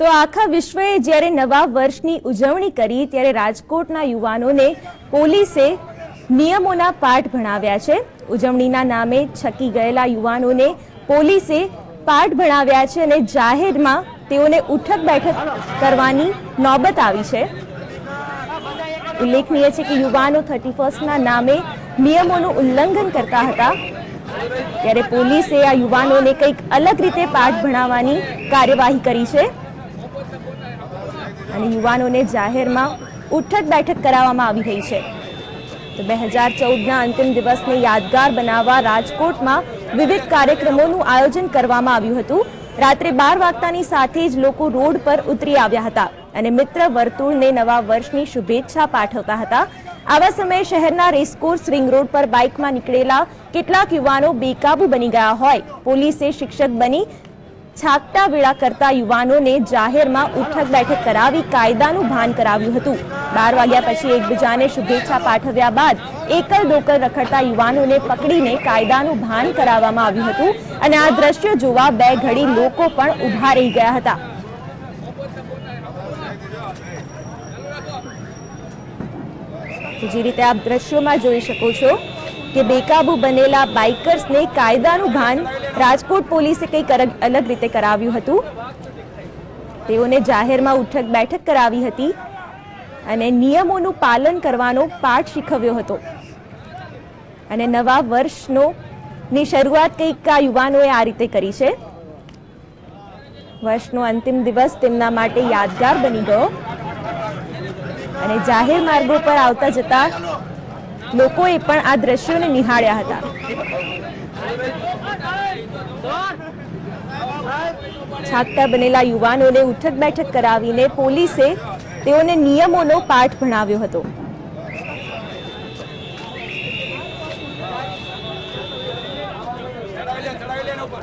તો આખા વિશ્વએ જ્યારે નવા વર્ષની ઉજવણી કરી ત્યારે રાજકોટના યુવાનોને પોલીસે નિયમોના પાઠ ભણાવ્યા છે। ઉજવણીના નામે છકી ગયેલા યુવાનોને પોલીસે પાઠ ભણાવ્યા છે અને જાહેરમાં તેઓને ઉઠક બેઠક કરવાની નોબત આવી છે। ઉલ્લેખનીય છે કે યુવાનો 31ના નામે નિયમોનું ઉલ્લંઘન કરતા હતા, ત્યારે પોલીસે આ યુવાનોને કંઈક અલગ રીતે પાઠ ભણાવવાની કાર્યવાહી કરી છે અને યુવાનોને જાહેરમાં ઉઠક બેઠક કરાવવામાં આવી રહી છે। તો 2014ના અંતિમ દિવસને યાદગાર બનાવવા રાજકોટમાં વિવિધ કાર્યક્રમોનું આયોજન કરવામાં આવ્યું હતું। રાત્રે 12 વાગતાની સાથે જ લોકો રોડ પર ઉતરી આવ્યા હતા અને મિત્ર વર્તુળને નવા વર્ષની શુભેચ્છા પાઠવતા હતા। આવા સમયે શહેરના રેસકોર્સ રિંગ રોડ પર બાઇકમાં નીકળેલા કેટલાક યુવાનો બેકાબુ બની ગયા હોય પોલીસે શિક્ષક બની છાકટા વેળા કરતા યુવાનોને જાહેરમાં ઉઠક બેઠક કરાવી કાયદાનું ભાન કરાવ્યું હતું। 12 વાગ્યા પછી એકબીજાને શુભેચ્છા પાઠવ્યા બાદ એકલ દોકલ રખડતા યુવાનોને પકડીને કાયદાનું ભાન કરાવવામાં આવ્યું હતું અને આ દ્રશ્યો જોવા બે ઘડી લોકો પણ ઊભા રહી ગયા હતા। જે રીતે આપ દ્રશ્યોમાં જોઈ શકો છો કે બેકાબુ બનેલા બાઇકર્સને કાયદાનું ભાન રાજકોટ પોલીસે કંઈક અલગ રીતે કરાવ્યું હતું। તેઓને જાહેરમાં ઉઠક બેઠક કરાવી હતી અને નિયમોનું પાલન કરવાનો પાઠ શીખવ્યો હતો અને નવા વર્ષની શરૂઆત કંઈક આ યુવાનોએ આ રીતે કરી છે। વર્ષનો અંતિમ દિવસ તેમના માટે યાદગાર બની ગયો અને જાહેર માર્ગો પર આવતા જતા લોકોએ પણ આ દ્રશ્યોને નિહાળ્યા હતા। છાકટા બનેલા યુવાનોને ઉઠક બેઠક કરાવીને પોલીસે તેઓને નિયમોનો પાઠ ભણાવ્યો હતો। चढ़ाई लेना ऊपर।